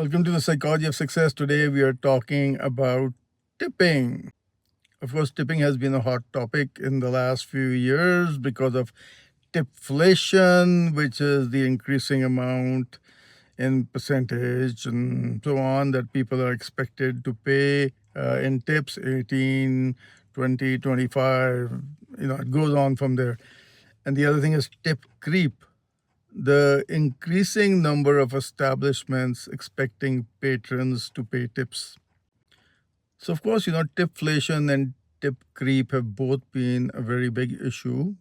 Welcome to the Psychology of Success. Today we are talking about tipping. Of course, tipping has been a hot topic in the last few years because of tipflation, which is the increasing amount in percentage and so on that people are expected to pay in tips 18, 20, 25. It goes on from there. And the other thing is tip creep, the increasing number of establishments expecting patrons to pay tips. So, of course, tipflation and tip creep have both been a very big issue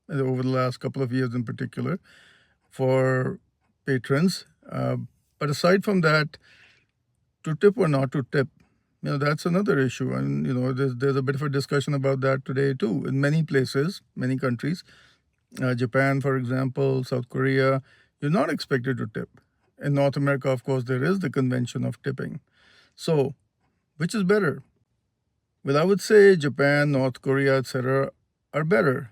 over the last couple of years in particular for patrons. But aside from that, to tip or not to tip, that's another issue. And, there's a bit of a discussion about that today, too. In many places, many countries, Japan, for example, South Korea, you're not expected to tip. In North America, of course, there is the convention of tipping. So, which is better? Well, I would say Japan, North Korea, etc. are better.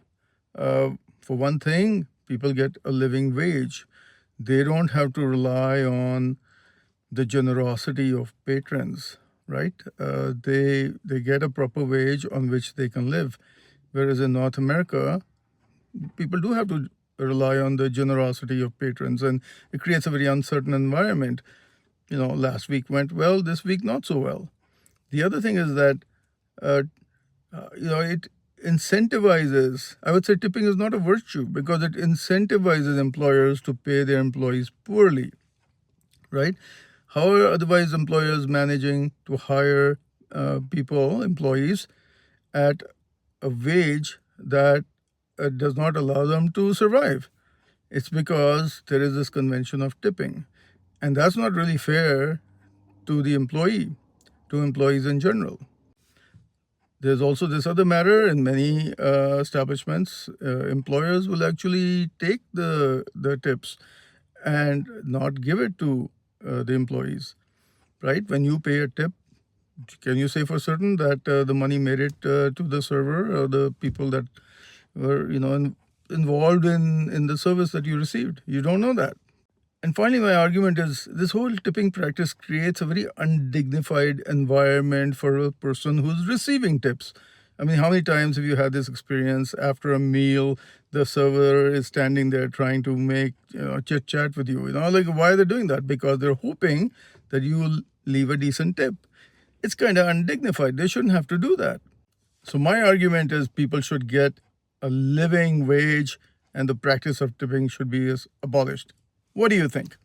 For one thing, people get a living wage. They don't have to rely on the generosity of patrons, right? They get a proper wage on which they can live. Whereas in North America, people do have to rely on the generosity of patrons, and it creates a very uncertain environment. Last week went well, this week not so well. The other thing is that, it incentivizes, I would say tipping is not a virtue because it incentivizes employers to pay their employees poorly, right? How are otherwise employers managing to hire employees, at a wage that does not allow them to survive? It's because there is this convention of tipping. And that's not really fair to the employee, to employees in general. There's also this other matter in many establishments. Employers will actually take the tips and not give it to the employees, right? When you pay a tip, can you say for certain that the money made it to the server or the people that were involved in the service that you received? You don't know that. And finally, my argument is this whole tipping practice creates a very undignified environment for a person who's receiving tips. I mean, how many times have you had this experience after a meal, the server is standing there trying to make chit chat with you? Like, why are they doing that? Because they're hoping that you will leave a decent tip. It's kind of undignified. They shouldn't have to do that. So my argument is people should get a living wage and the practice of tipping should be abolished. What do you think?